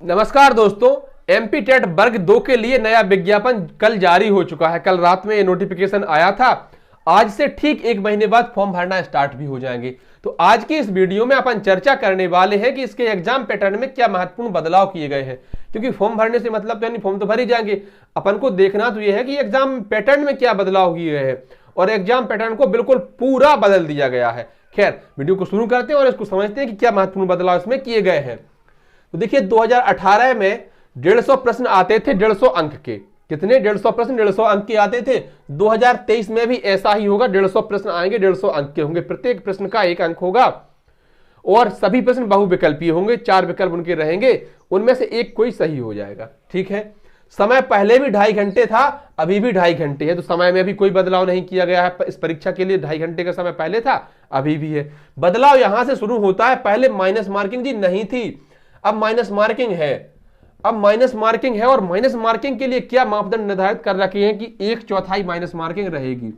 नमस्कार दोस्तों, MP TET वर्ग 2 के लिए नया विज्ञापन कल जारी हो चुका है। कल रात में ये नोटिफिकेशन आया था। आज से ठीक 1 महीने बाद फॉर्म भरना स्टार्ट भी हो जाएंगे। तो आज की इस वीडियो में अपन चर्चा करने वाले हैं कि इसके एग्जाम पैटर्न में क्या महत्वपूर्ण बदलाव किए गए हैं। क्योंकि फॉर्म भरने से मतलब तो यानी फॉर्म तो भर ही जाएंगे, अपन को देखना तो यह है कि एग्जाम पैटर्न में क्या बदलाव किए गए हैं और एग्जाम पैटर्न को बिल्कुल पूरा बदल दिया गया है। खैर, वीडियो को शुरू करते हैं और इसको समझते हैं कि क्या महत्वपूर्ण बदलाव इसमें किए गए हैं। तो देखिए, 2018 में 150 प्रश्न आते थे 150 अंक के। कितने? 150 प्रश्न 150 अंक के आते थे। 2023 में भी ऐसा ही होगा, 150 प्रश्न आएंगे, 150 अंक के होंगे। प्रत्येक प्रश्न का 1 अंक होगा और सभी प्रश्न बहुविकल्पीय होंगे। 4 विकल्प उनके रहेंगे, उनमें से एक कोई सही हो जाएगा। ठीक है। समय पहले भी 2.5 घंटे था, अभी भी 2.5 घंटे है। तो समय में भी कोई बदलाव नहीं किया गया है। इस परीक्षा के लिए 2.5 घंटे का समय पहले था, अभी भी है। बदलाव यहां से शुरू होता है। पहले माइनस मार्किंग जी नहीं थी, अब माइनस मार्किंग है। अब माइनस मार्किंग है और माइनस मार्किंग के लिए क्या मापदंड निर्धारित कर रखे हैं कि 1/4 माइनस मार्किंग रहेगी।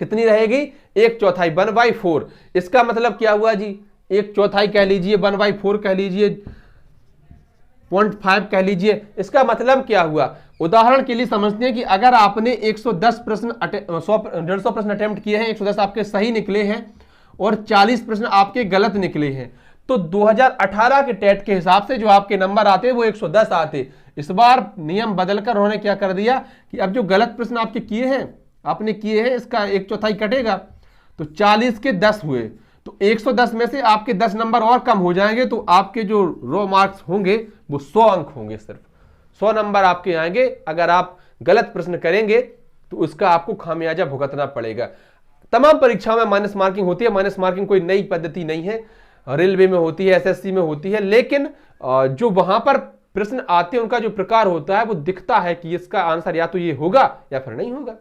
कितनी रहेगी? 1/4, 1/4। इसका मतलब क्या हुआ जी? 1/4 कह लीजिए, 1/4 कह लीजिए, 0.5 कह लीजिए। इसका मतलब क्या हुआ? उदाहरण के लिए समझते हैं कि अगर आपने 110 प्रश्न 150 प्रश्न अटेम्प्ट किए हैं, 110 आपके सही निकले हैं और 40 प्रश्न आपके गलत निकले हैं, तो 2018 के टेट के हिसाब से जो आपके नंबर आते वो 110 आते। इस बार नियम बदलकर उन्होंने क्या कर दिया कि अब जो गलत प्रश्न आपके किए हैं, आपने किए हैं, इसका 1/4 कटेगा तो 40 के 10 हुए। तो 110 में से आपके 10 नंबर और कम हो जाएंगे, तो आपके जो रो मार्क्स होंगे वो 100 अंक होंगे। सिर्फ 100 नंबर आपके आएंगे। अगर आप गलत प्रश्न करेंगे तो उसका आपको खामियाजा भुगतना पड़ेगा। तमाम परीक्षाओं में माइनस मार्किंग होती है। माइनस मार्किंग कोई नई पद्धति नहीं है, रेलवे में होती है, एसएससी में होती है, लेकिन जो वहां पर प्रश्न आते हैं उनका जो प्रकार होता है वो दिखता है कि इसका आंसर या तो ये होगा या फिर नहीं होगा,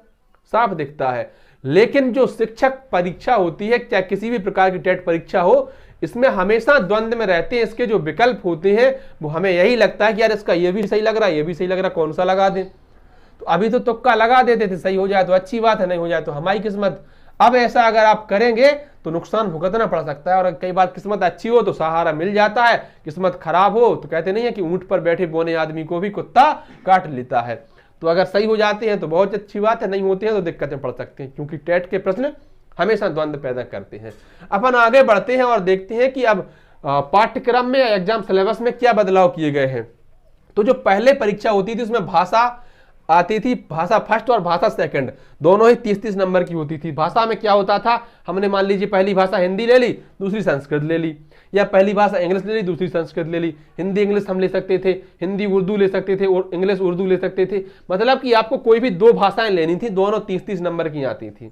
साफ दिखता है। लेकिन जो शिक्षक परीक्षा होती है, चाहे किसी भी प्रकार की टेट परीक्षा हो, इसमें हमेशा द्वंद्व में रहते हैं। इसके जो विकल्प होते हैं वो हमें यही लगता है कि यार इसका ये भी सही लग रहा है, ये भी सही लग रहा है, कौन सा लगा दें। तो अभी तो तुक्का लगा देते थे, सही हो जाए तो अच्छी बात है, नहीं हो जाए तो हमारी किस्मत। अब ऐसा अगर आप करेंगे तो नुकसान भुगतना पड़ सकता है। और कई बार किस्मत अच्छी हो तो सहारा मिल जाता है, किस्मत खराब हो तो कहते नहीं है कि ऊंट पर बैठे बोने आदमी को भी कुत्ता काट लेता है। तो अगर सही हो जाते हैं तो बहुत अच्छी बात है, नहीं होते हैं तो दिक्कतें पड़ सकती हैं, क्योंकि टेट के प्रश्न हमेशा द्वंद्व पैदा करते हैं। अपन आगे बढ़ते हैं और देखते हैं कि अब पाठ्यक्रम में, एग्जाम सिलेबस में क्या बदलाव किए गए हैं। तो जो पहले परीक्षा होती थी उसमें भाषा आती थी, भाषा फर्स्ट और भाषा सेकंड, दोनों ही 30-30 नंबर की होती थी। भाषा में क्या होता था, हमने मान लीजिए पहली भाषा हिंदी ले ली, दूसरी संस्कृत ले ली, या पहली भाषा इंग्लिश ले ली, दूसरी संस्कृत ले ली। हिंदी इंग्लिश हम ले सकते थे, हिंदी उर्दू ले सकते थे और इंग्लिश उर्दू ले सकते थे। मतलब कि आपको कोई भी 2 भाषाएं लेनी थी, दोनों 30-30 नंबर की आती थी।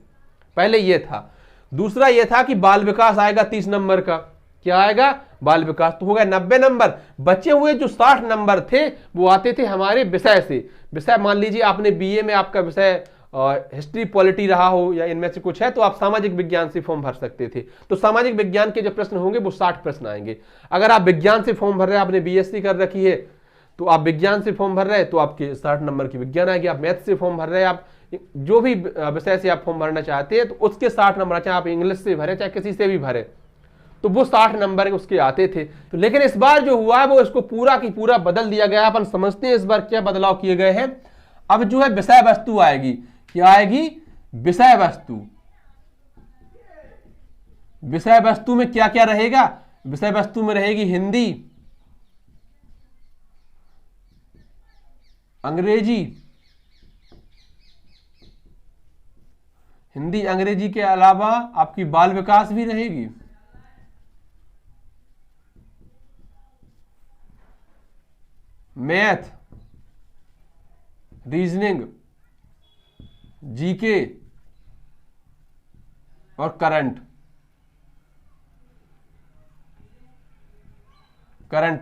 पहले ये था। दूसरा ये था कि बाल विकास आएगा 30 नंबर का। क्या आएगा? बाल विकास। तो हो गया 90 नंबर। बचे हुए जो 60 नंबर थे वो आते थे हमारे विषय से। विषय मान लीजिए आपने बीए में आपका विषय हिस्ट्री पॉलिटी रहा हो या इनमें से कुछ है, तो आप सामाजिक विज्ञान से फॉर्म भर सकते थे। तो सामाजिक विज्ञान के जो प्रश्न होंगे वो 60 प्रश्न आएंगे। अगर आप विज्ञान से फॉर्म भर रहे हैं, आपने बीएससी कर रखी है, तो आप विज्ञान से फॉर्म भर रहे हैं तो आपके 60 नंबर की विज्ञान आएगी। आप मैथ से फॉर्म भर रहे हैं, आप जो भी विषय से आप फॉर्म भरना चाहते हैं तो उसके 60 नंबर, चाहे आप इंग्लिश से भरे चाहे किसी से भी भरे, तो वो 60 नंबर उसके आते थे। तो लेकिन इस बार जो हुआ है वो इसको पूरा की पूरा बदल दिया गया। अपन समझते हैं इस बार क्या बदलाव किए गए हैं। अब जो है विषय वस्तु आएगी। क्या आएगी? विषय वस्तु। विषय वस्तु में क्या क्या रहेगा? विषय वस्तु में रहेगी हिंदी, अंग्रेजी, हिंदी अंग्रेजी के अलावा आपकी बाल विकास भी रहेगी, मैथ, रीजनिंग, जीके और करंट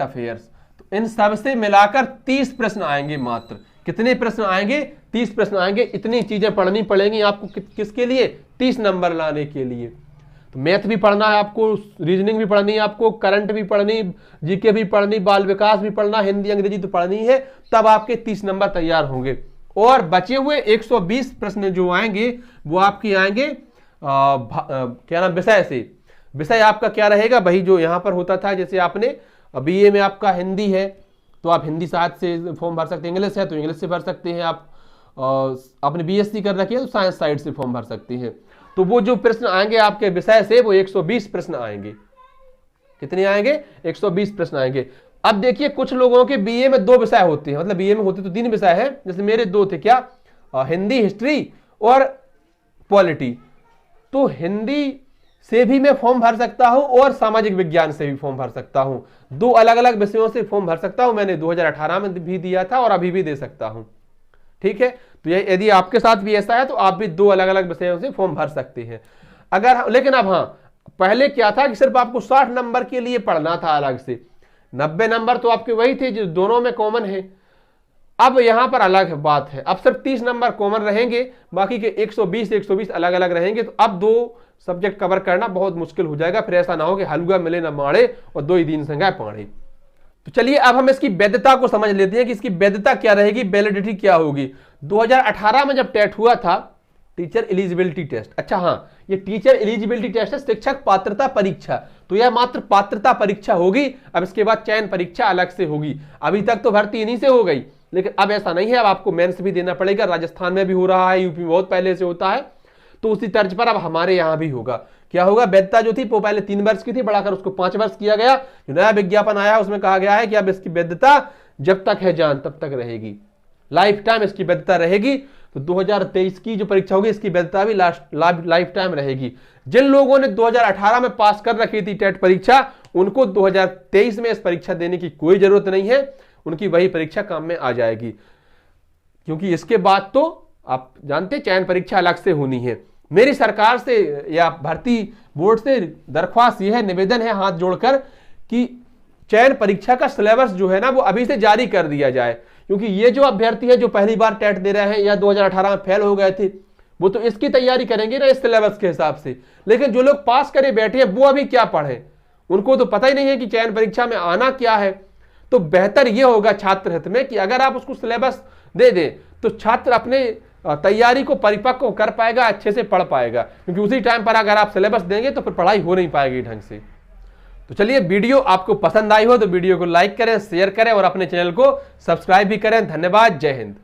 अफेयर्स। तो इन सब से मिलाकर 30 प्रश्न आएंगे मात्र। कितने प्रश्न आएंगे? 30 प्रश्न आएंगे। इतनी चीजें पढ़नी पड़ेंगी आपको। किसके लिए? 30 नंबर लाने के लिए। तो मैथ भी पढ़ना है आपको, रीजनिंग भी पढ़नी है आपको, करंट भी पढ़नी, जीके भी पढ़नी, बाल विकास भी पढ़ना, हिंदी अंग्रेजी तो पढ़नी है। तब आपके 30 नंबर तैयार होंगे। और बचे हुए 120 प्रश्न जो आएंगे वो आपके आएंगे क्या नाम, विषय से। विषय आपका क्या रहेगा? वही जो यहां पर होता था, जैसे आपने बीए में आपका हिंदी है, तो आप हिंदी साहित्य से फॉर्म भर सकते हैं, इंग्लिश है तो इंग्लिश से भर सकते हैं, आप आपने बीएससी कर रखी है तो साइंस साइड से फॉर्म भर सकते हैं। तो वो जो प्रश्न आएंगे आपके विषय से वो 120 प्रश्न आएंगे। कितने आएंगे? 120 प्रश्न आएंगे। अब देखिए कुछ लोगों के बीए में 2 विषय होते हैं, मतलब बीए में होते तो 3 विषय है, जैसे मेरे 2 थे, क्या हिंदी, हिस्ट्री और पॉलिटी। तो हिंदी से भी मैं फॉर्म भर सकता हूं और सामाजिक विज्ञान से भी फॉर्म भर सकता हूं, 2 अलग अलग विषयों से फॉर्म भर सकता हूं। मैंने 2018 में भी दिया था और अभी भी दे सकता हूं, ठीक है। तो यदि आपके साथ भी ऐसा है तो आप भी 2 अलग अलग विषयों से फॉर्म भर सकते हैं। अगर लेकिन अब हाँ, पहले क्या था कि सिर्फ आपको 60 नंबर के लिए पढ़ना था अलग से, 90 नंबर तो आपके वही थे जो दोनों में कॉमन है। अब यहां पर अलग बात है, अब सिर्फ 30 नंबर कॉमन रहेंगे, बाकी के 120 अलग अलग रहेंगे। तो अब 2 सब्जेक्ट कवर करना बहुत मुश्किल हो जाएगा, फिर ऐसा ना हो कि हलवा मिले ना माड़े और 2 ही दिन संगा पाड़े। तो चलिए अब हम इसकी वैधता को समझ लेते हैं कि इसकी वैधता क्या रहेगी, वैलिडिटी क्या होगी। 2018 में जब टेट हुआ था, टीचर एलिजिबिलिटी टेस्ट, अच्छा हाँ, ये टीचर एलिजिबिलिटी टेस्ट है, शिक्षक पात्रता परीक्षा, तो यह मात्र पात्रता परीक्षा होगी। अब इसके बाद चयन परीक्षा अलग से होगी। अभी तक तो भर्ती इन्हीं से हो गई, लेकिन अब ऐसा नहीं है, अब आपको मेंस भी देना पड़ेगा। राजस्थान में भी हो रहा है, यूपी में बहुत पहले से होता है, तो उसी तर्ज पर अब हमारे यहां भी होगा। क्या होगा? वैधता जो थी वो पहले 3 वर्ष की थी, बढ़ाकर उसको 5 वर्ष किया गया। जो नया विज्ञापन आया उसमें कहा गया है कि अब इसकी वैधता जब तक है जान तब तक रहेगी, लाइफ टाइम इसकी वैधता रहेगी। तो 2023 की जो परीक्षा होगी इसकी वैधता भी लाइफ टाइम रहेगी। जिन लोगों ने 2018 में पास कर रखी थी टेट परीक्षा, उनको 2023 में इस परीक्षा देने की कोई जरूरत नहीं है, उनकी वही परीक्षा काम में आ जाएगी, क्योंकि इसके बाद तो आप जानते चयन परीक्षा अलग से होनी है। मेरी सरकार से या भर्ती बोर्ड से दरख्वास्त यह है, निवेदन है हाथ जोड़कर, कि चयन परीक्षा का सिलेबस जो है ना वो अभी से जारी कर दिया जाए, क्योंकि ये जो अभ्यर्थी है जो पहली बार टेट दे रहे हैं या 2018 में फेल हो गए थे, वो तो इसकी तैयारी करेंगे ना इस सिलेबस के हिसाब से। लेकिन जो लोग पास करे बैठे हैं वो अभी क्या पढ़े, उनको तो पता ही नहीं है कि चयन परीक्षा में आना क्या है। तो बेहतर यह होगा छात्र हित में कि अगर आप उसको सिलेबस दे दें तो छात्र अपने तैयारी को परिपक्व कर पाएगा, अच्छे से पढ़ पाएगा, क्योंकि उसी टाइम पर अगर आप सिलेबस देंगे तो फिर पढ़ाई हो नहीं पाएगी ढंग से। तो चलिए, वीडियो आपको पसंद आई हो तो वीडियो को लाइक करें, शेयर करें और अपने चैनल को सब्सक्राइब भी करें। धन्यवाद। जय हिंद।